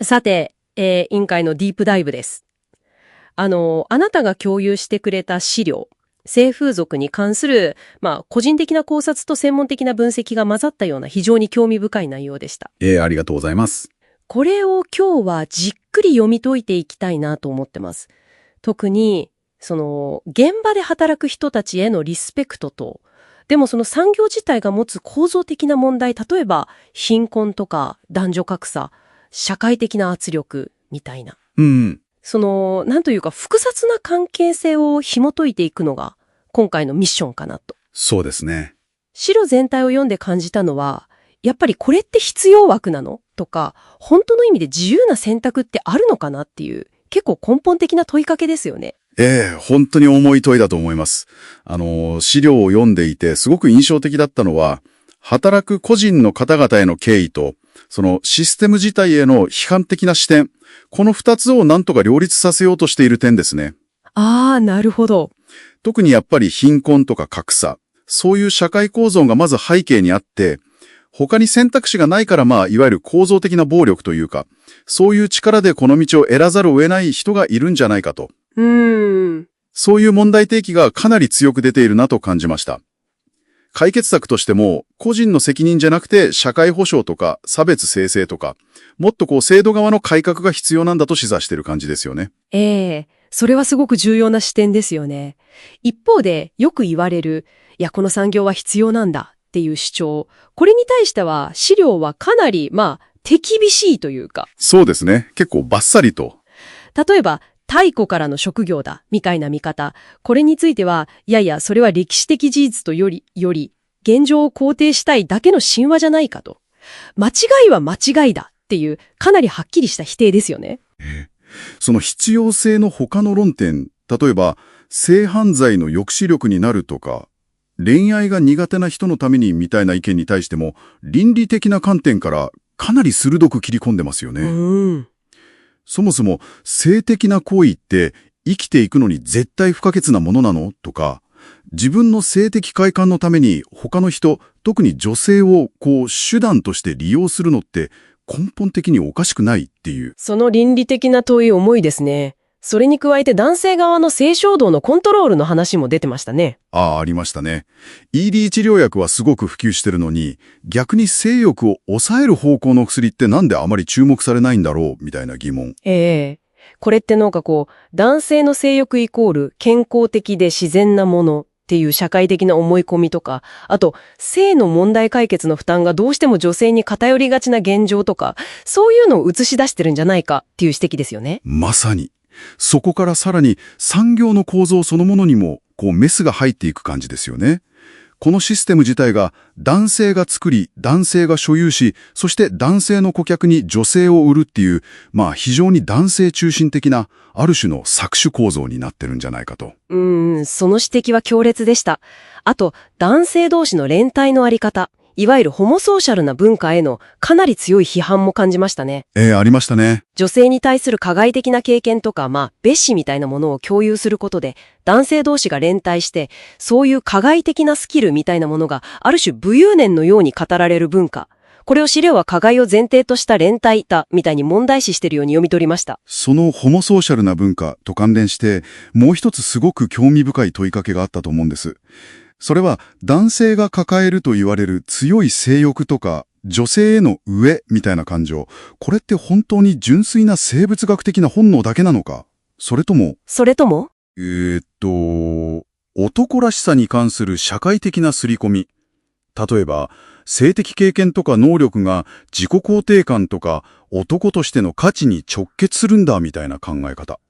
さて、委員会のディープダイブです。あなたが共有してくれた資料、性風俗に関する、個人的な考察と専門的な分析が混ざったような非常に興味深い内容でした。ありがとうございます。これを今日はじっくり読み解いていきたいなと思ってます。特に、現場で働く人たちへのリスペクトと、でもその産業自体が持つ構造的な問題、例えば貧困とか男女格差、社会的な圧力みたいな。なんというか複雑な関係性を紐解いていくのが今回のミッションかなと。そうですね。資料全体を読んで感じたのは、やっぱりこれって必要枠なのとか、本当の意味で自由な選択ってあるのかなっていう、結構根本的な問いかけですよね。本当に重い問いだと思います。資料を読んでいてすごく印象的だったのは、働く個人の方々への敬意と、そのシステム自体への批判的な視点、この二つをなんとか両立させようとしている点ですね。なるほど。特にやっぱり貧困とか格差、そういう社会構造がまず背景にあって、他に選択肢がないからいわゆる構造的な暴力というか、そういう力でこの道を選らざるを得ない人がいるんじゃないかと。そういう問題提起がかなり強く出ているなと感じました。解決策としても、個人の責任じゃなくて社会保障とか差別是正とか、もっと制度側の改革が必要なんだと示唆している感じですよね。それはすごく重要な視点ですよね。一方でよく言われる、この産業は必要なんだっていう主張。これに対しては資料はかなり、手厳しいというか。そうですね。結構バッサリと。例えば、太古からの職業だ、みたいな見方。これについては、それは歴史的事実とより、現状を肯定したいだけの神話じゃないかと。間違いは間違いだっていう、かなりはっきりした否定ですよね。その必要性の他の論点、例えば、性犯罪の抑止力になるとか、恋愛が苦手な人のためにみたいな意見に対しても、倫理的な観点からかなり鋭く切り込んでますよね。そもそも性的な行為って生きていくのに絶対不可欠なものなのとか、自分の性的快感のために他の人、特に女性を手段として利用するのって根本的におかしくないっていう。その倫理的な問い重いですね。それに加えて男性側の性衝動のコントロールの話も出てましたね。ありましたね。ED 治療薬はすごく普及してるのに、逆に性欲を抑える方向の薬ってなんであまり注目されないんだろうみたいな疑問。これって男性の性欲イコール健康的で自然なものっていう社会的な思い込みとか、あと、性の問題解決の負担がどうしても女性に偏りがちな現状とか、そういうのを映し出してるんじゃないかっていう指摘ですよね。まさに。そこからさらに産業の構造そのものにもメスが入っていく感じですよね。このシステム自体が男性が作り、男性が所有し、そして男性の顧客に女性を売るっていう、非常に男性中心的なある種の搾取構造になってるんじゃないかと。その指摘は強烈でした。あと、男性同士の連帯のあり方。いわゆるホモソーシャルな文化へのかなり強い批判も感じましたね。ありましたね。女性に対する加害的な経験とか、蔑視みたいなものを共有することで、男性同士が連帯して、そういう加害的なスキルみたいなものが、ある種武勇伝のように語られる文化。これを資料は加害を前提とした連帯だ、みたいに問題視しているように読み取りました。そのホモソーシャルな文化と関連して、もう一つすごく興味深い問いかけがあったと思うんです。それは男性が抱えると言われる強い性欲とか女性への飢えみたいな感情、これって本当に純粋な生物学的な本能だけなのか、それとも男らしさに関する社会的な刷り込み。例えば性的経験とか能力が自己肯定感とか男としての価値に直結するんだみたいな考え方。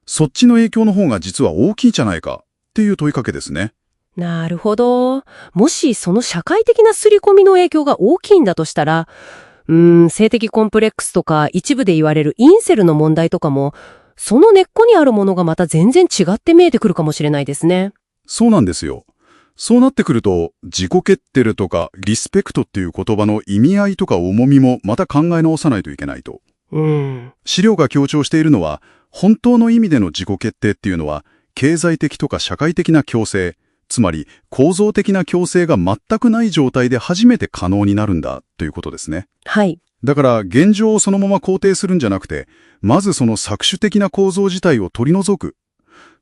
そっちの影響の方が実は大きいんじゃないかっていう問いかけですね。なるほど。もしその社会的な刷り込みの影響が大きいんだとしたら、性的コンプレックスとか一部で言われるインセルの問題とかも、その根っこにあるものがまた全然違って見えてくるかもしれないですね。そうなんですよ。そうなってくると、自己決定とかリスペクトっていう言葉の意味合いとか重みもまた考え直さないといけないと。資料が強調しているのは、本当の意味での自己決定っていうのは、経済的とか社会的な強制、つまり構造的な強制が全くない状態で初めて可能になるんだということですね。はい。だから現状をそのまま肯定するんじゃなくて、まずその搾取的な構造自体を取り除く。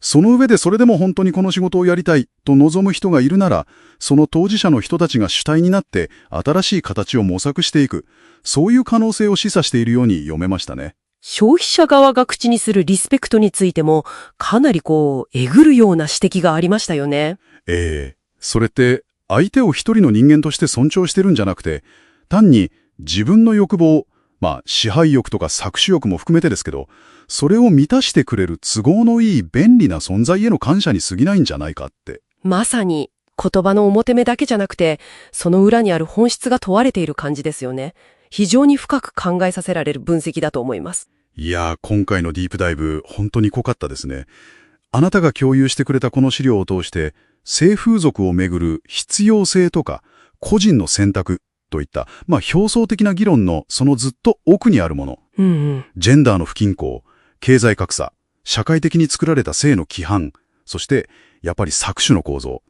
その上でそれでも本当にこの仕事をやりたいと望む人がいるなら、その当事者の人たちが主体になって新しい形を模索していく。そういう可能性を示唆しているように読めましたね。消費者側が口にするリスペクトについても、かなりえぐるような指摘がありましたよね。それって相手を一人の人間として尊重してるんじゃなくて、単に自分の欲望、支配欲とか搾取欲も含めてですけど、それを満たしてくれる都合のいい便利な存在への感謝に過ぎないんじゃないかって。まさに言葉の表目だけじゃなくて、その裏にある本質が問われている感じですよね。非常に深く考えさせられる分析だと思います。いやー、今回のディープダイブ、本当に濃かったですね。あなたが共有してくれたこの資料を通して、性風俗をめぐる必要性とか、個人の選択といった、表層的な議論のそのずっと奥にあるもの。ジェンダーの不均衡、経済格差、社会的に作られた性の規範、そして、やっぱり搾取の構造。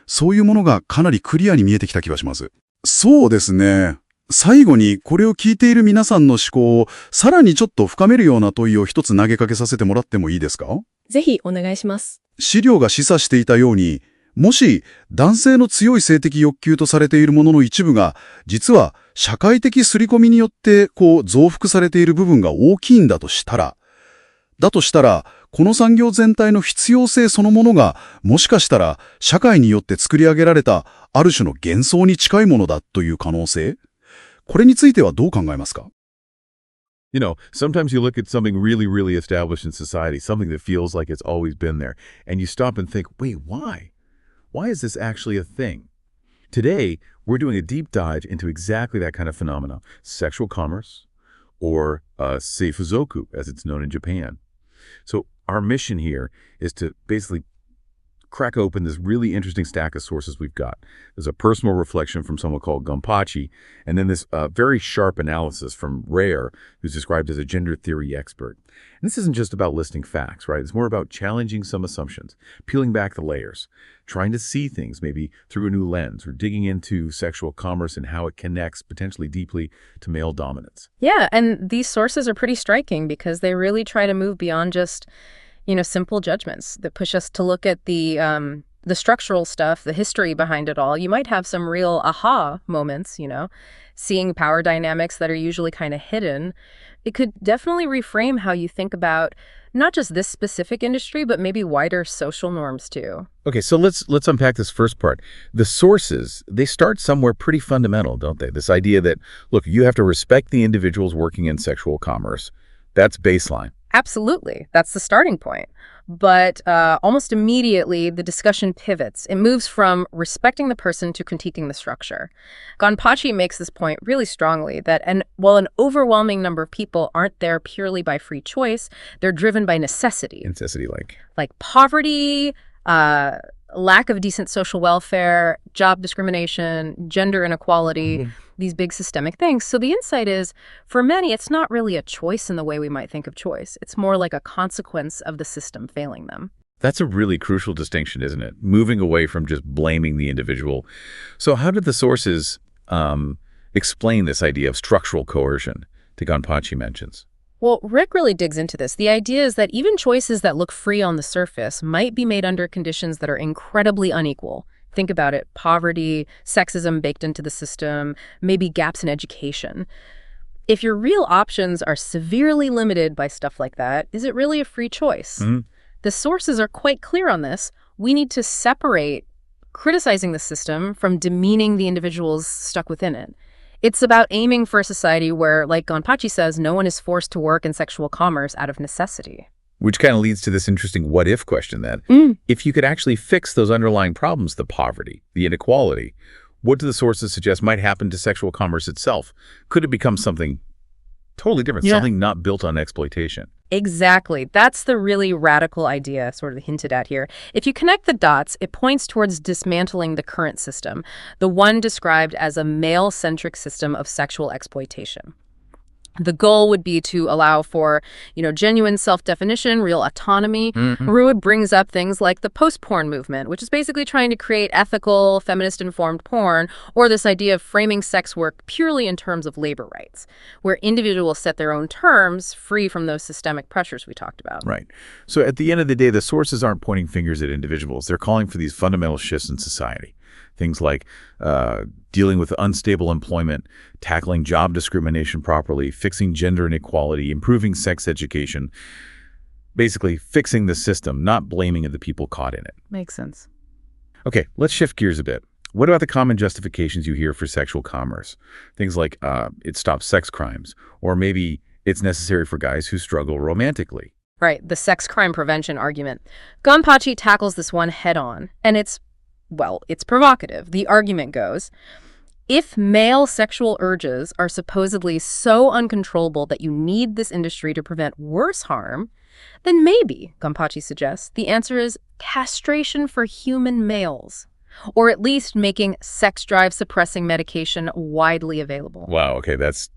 そういうものがかなりクリアに見えてきた気がします。そうですね。最後にこれを聞いている皆さんの思考をさらにちょっと深めるような問いを一つ投げかけさせてもらってもいいですか？ぜひお願いします。資料が示唆していたように、もし男性の強い性的欲求とされているものの一部が、実は社会的刷り込みによって増幅されている部分が大きいんだとしたら、この産業全体の必要性そのものが、もしかしたら社会によって作り上げられたある種の幻想に近いものだという可能性、これについてはどう考えますか？ You know, sometimes you look at something really, really established in society, something that feels like it's always been there, and you stop and think, wait, why? Why is this actually a thing? Today, we're doing a deep dive into exactly that kind of phenomena, sexual commerce, or seifuzoku, as it's known in Japan. So our mission here is to basically crack open this really interesting stack of sources we've got. There's a personal reflection from someone called Gompachi, and then this very sharp analysis from Rare, who's described as a gender theory expert. And this isn't just about listing facts, right? It's more about challenging some assumptions, peeling back the layers, trying to see things maybe through a new lens, or digging into sexual commerce and how it connects potentially deeply to male dominance. Yeah, and these sources are pretty striking because they really try to move beyond just simple judgments that push us to look at the structural stuff, the history behind it all. You might have some real aha moments, seeing power dynamics that are usually kind of hidden. It could definitely reframe how you think about not just this specific industry, but maybe wider social norms too. Okay, so let's unpack this first part. The sources, they start somewhere pretty fundamental, don't they? This idea that, look, you have to respect the individuals working in sexual commerce. That's baseline. Absolutely. That's the starting point. But almost immediately, the discussion pivots. It moves from respecting the person to critiquing the structure. Gonpachi makes this point really strongly, that while an overwhelming number of people aren't there purely by free choice, they're driven by necessity. Necessity like? Like poverty, lack of decent social welfare, job discrimination, gender inequality, these big systemic things. So the insight is, for many, it's not really a choice in the way we might think of choice. It's more like a consequence of the system failing them. That's a really crucial distinction, isn't it? Moving away from just blaming the individual. So how did the sources explain this idea of structural coercion that Gonpachi mentions? Well, Rick really digs into this. The idea is that even choices that look free on the surface might be made under conditions that are incredibly unequal. Think about it: poverty, sexism baked into the system, maybe gaps in education. If your real options are severely limited by stuff like that, is it really a free choice? The sources are quite clear on this. We need to separate criticizing the system from demeaning the individuals stuck within it. It's about aiming for a society where, like Gonpachi says, no one is forced to work in sexual commerce out of necessity. Which kind of leads to this interesting what-if question then. If you could actually fix those underlying problems, the poverty, the inequality, what do the sources suggest might happen to sexual commerce itself? Could it become something totally different, something not built on exploitation? Exactly. That's the really radical idea sort of hinted at here. If you connect the dots, it points towards dismantling the current system, the one described as a male-centric system of sexual exploitation. The goal would be to allow for, genuine self-definition, real autonomy. Ruud brings up things like the post-porn movement, which is basically trying to create ethical, feminist-informed porn, or this idea of framing sex work purely in terms of labor rights, where individuals set their own terms, free from those systemic pressures we talked about. Right. So at the end of the day, the sources aren't pointing fingers at individuals. They're calling for these fundamental shifts in society. Things like dealing with unstable employment, tackling job discrimination properly, fixing gender inequality, improving sex education, basically fixing the system, not blaming the people caught in it. Makes sense. Okay, let's shift gears a bit. What about the common justifications you hear for sexual commerce? Things like it stops sex crimes, or maybe it's necessary for guys who struggle romantically. Right, the sex crime prevention argument. Gonpachi tackles this one head-on, and it's provocative. The argument goes, if male sexual urges are supposedly so uncontrollable that you need this industry to prevent worse harm, then maybe, Gonpachi suggests, the answer is castration for human males, or at least making sex drive suppressing medication widely available. Wow, okay, that's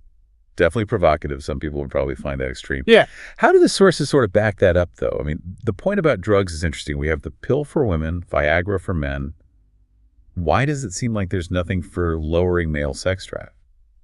definitely provocative. Some people would probably find that extreme. Yeah. How do the sources sort of back that up, though? I mean, the point about drugs is interesting. We have the pill for women, Viagra for men. Why does it seem like there's nothing for lowering male sex drive?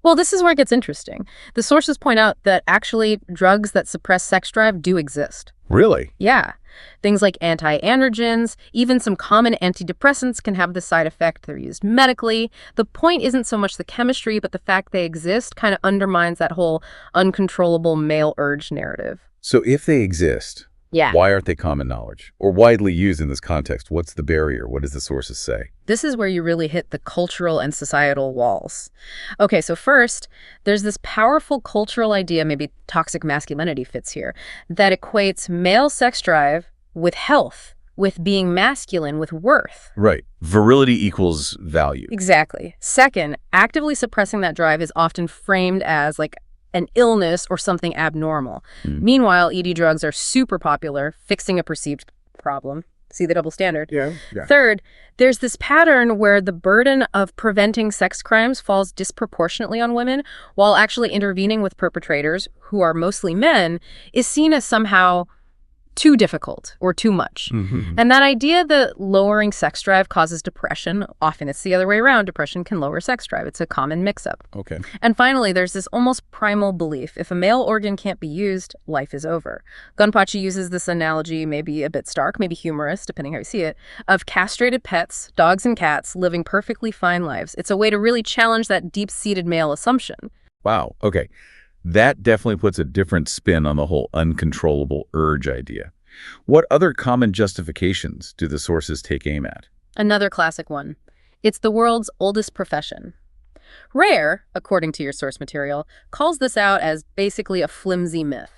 Well, this is where it gets interesting. The sources point out that actually drugs that suppress sex drive do exist. Really? Yeah. Things like anti-androgens, even some common antidepressants can have this side effect. They're used medically. The point isn't so much the chemistry, but the fact they exist kind of undermines that whole uncontrollable male urge narrative. So if they exist, Yeah. why aren't they common knowledge or widely used in this context? What's the barrier? What does the sources say? This is where you really hit the cultural and societal walls. Okay, so first, there's this powerful cultural idea, maybe toxic masculinity fits here, that equates male sex drive with health, with being masculine, with worth. Right. Virility equals value. Exactly. Second, actively suppressing that drive is often framed as like an illness or something abnormal. Meanwhile, ED drugs are super popular, fixing a perceived problem. See the double standard? Yeah. Third, there's this pattern where the burden of preventing sex crimes falls disproportionately on women, while actually intervening with perpetrators, who are mostly men, is seen as somehow too difficult or too much. And that idea that lowering sex drive causes depression, often it's the other way around. Depression can lower sex drive. It's a common mix-up. Okay. And finally, there's this almost primal belief. If a male organ can't be used, life is over. Gonpachi uses this analogy, maybe a bit stark, maybe humorous, depending how you see it, of castrated pets, dogs and cats, living perfectly fine lives. It's a way to really challenge that deep-seated male assumption. Wow. Okay. That definitely puts a different spin on the whole uncontrollable urge idea. What other common justifications do the sources take aim at? Another classic one. It's the world's oldest profession. Rare, according to your source material, calls this out as basically a flimsy myth.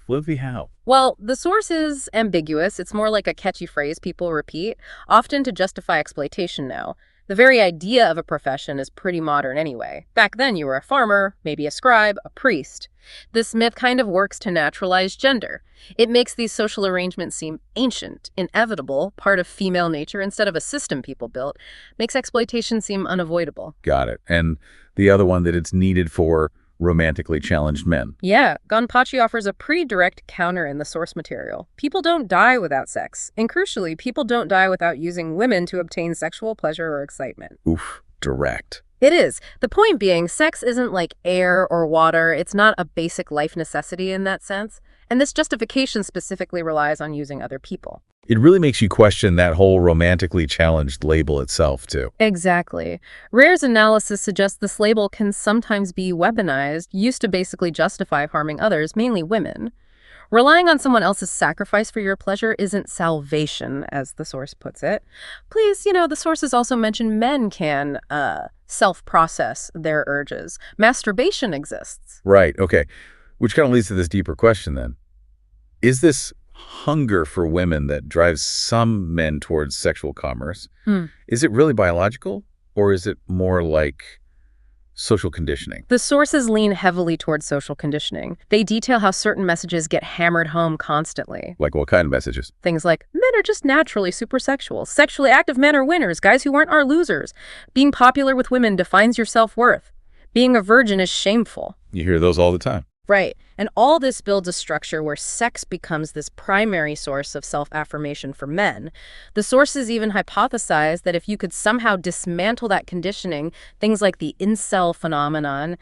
Flimsy how? Well, the source is ambiguous. It's more like a catchy phrase people repeat, often to justify exploitation now. The very idea of a profession is pretty modern anyway. Back then, you were a farmer, maybe a scribe, a priest. This myth kind of works to naturalize gender. It makes these social arrangements seem ancient, inevitable, part of female nature instead of a system people built. Makes exploitation seem unavoidable. Got it. And the other one that it's needed for romantically challenged men. Yeah, Gonpachi offers a pretty direct counter in the source material. People don't die without sex. And crucially, people don't die without using women to obtain sexual pleasure or excitement. Oof, direct. It is. The point being, sex isn't like air or water. It's not a basic life necessity in that sense. And this justification specifically relies on using other people. It really makes you question that whole romantically challenged label itself, too. Exactly. Rare's analysis suggests this label can sometimes be weaponized, used to basically justify harming others, mainly women. Relying on someone else's sacrifice for your pleasure isn't salvation, as the source puts it. Please, the sources also mention men can self-process their urges. Masturbation exists. Right, okay. Which kind of leads to this deeper question, then. Is this hunger for women that drives some men towards sexual commerce, is it really biological, or is it more like social conditioning? The sources lean heavily towards social conditioning. They detail how certain messages get hammered home constantly. Like what kind of messages? Things like, men are just naturally supersexual. Sexually active men are winners. Guys who aren't are losers. Being popular with women defines your self-worth. Being a virgin is shameful. You hear those all the time. Right. And all this builds a structure where sex becomes this primary source of self-affirmation for men. The sources even hypothesize that if you could somehow dismantle that conditioning, things like the incel phenomenon,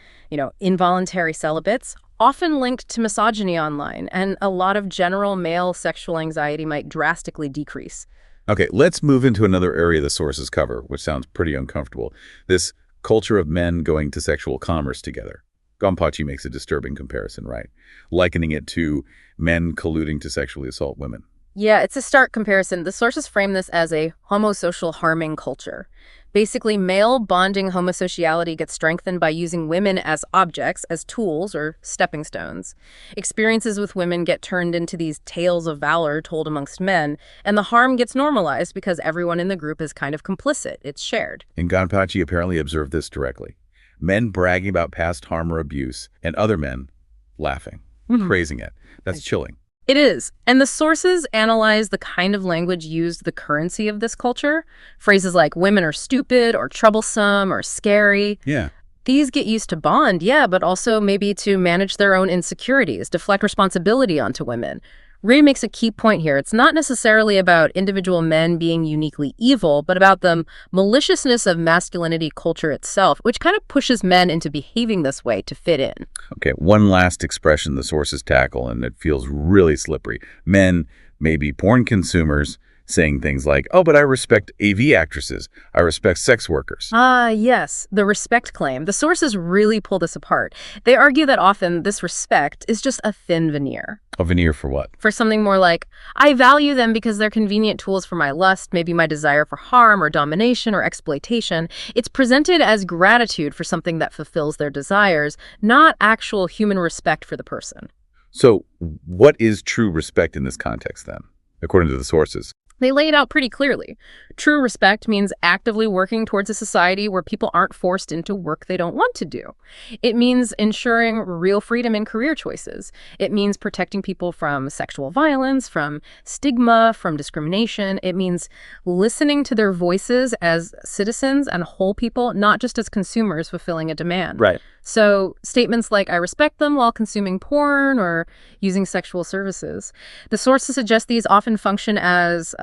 involuntary celibates, often linked to misogyny online, and a lot of general male sexual anxiety might drastically decrease. Okay, let's move into another area the sources cover, which sounds pretty uncomfortable. This culture of men going to sexual commerce together. Gonpachi makes a disturbing comparison, right? Likening it to men colluding to sexually assault women. Yeah, it's a stark comparison. The sources frame this as a homosocial harming culture. Basically, male bonding homosociality gets strengthened by using women as objects, as tools or stepping stones. Experiences with women get turned into these tales of valor told amongst men, and the harm gets normalized because everyone in the group is kind of complicit. It's shared. And Gonpachi apparently observed this directly. Men bragging about past harm or abuse, and other men laughing, praising it. That's chilling. It is. And the sources analyze the kind of language used, the currency of this culture. Phrases like women are stupid or troublesome or scary. Yeah. These get used to bond, yeah, but also maybe to manage their own insecurities, deflect responsibility onto women. Ray makes a key point here. It's not necessarily about individual men being uniquely evil, but about the maliciousness of masculinity culture itself, which kind of pushes men into behaving this way to fit in. Okay, one last expression the sources tackle, and it feels really slippery. Men may be porn consumers saying things like, oh, but I respect AV actresses. I respect sex workers. Yes, the respect claim. The sources really pull this apart. They argue that often this respect is just a thin veneer. A veneer for what? For something more like, I value them because they're convenient tools for my lust, maybe my desire for harm or domination or exploitation. It's presented as gratitude for something that fulfills their desires, not actual human respect for the person. So what is true respect in this context then, according to the sources? They lay it out pretty clearly. True respect means actively working towards a society where people aren't forced into work they don't want to do. It means ensuring real freedom in career choices. It means protecting people from sexual violence, from stigma, from discrimination. It means listening to their voices as citizens and whole people, not just as consumers fulfilling a demand. Right. So statements like, I respect them while consuming porn or using sexual services. The sources suggest these often function as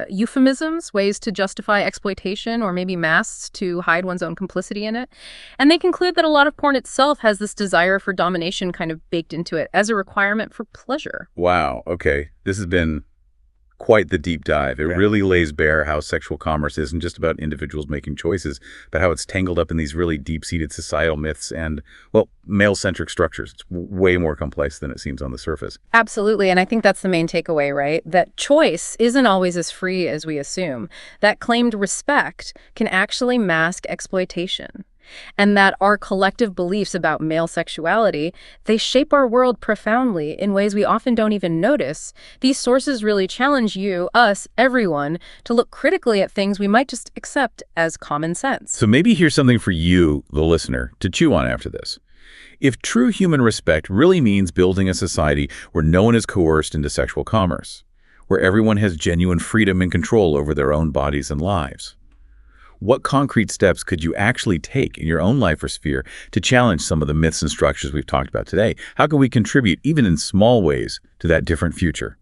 euphemisms, ways to justify exploitation or maybe masks to hide one's own complicity in it. And they conclude that a lot of porn itself has this desire for domination kind of baked into it as a requirement for pleasure. Wow, okay. This has been quite the deep dive. It really lays bare how sexual commerce isn't just about individuals making choices, but how it's tangled up in these really deep-seated societal myths and, well, male-centric structures. It's way more complex than it seems on the surface. Absolutely, and I think that's the main takeaway, right? That choice isn't always as free as we assume. That claimed respect can actually mask exploitation. And that our collective beliefs about male sexuality, they shape our world profoundly in ways we often don't even notice. These sources really challenge you, us, everyone, to look critically at things we might just accept as common sense. So maybe here's something for you, the listener, to chew on after this. If true human respect really means building a society where no one is coerced into sexual commerce, where everyone has genuine freedom and control over their own bodies and lives, what concrete steps could you actually take in your own life or sphere to challenge some of the myths and structures we've talked about today? How can we contribute, even in small ways, to that different future?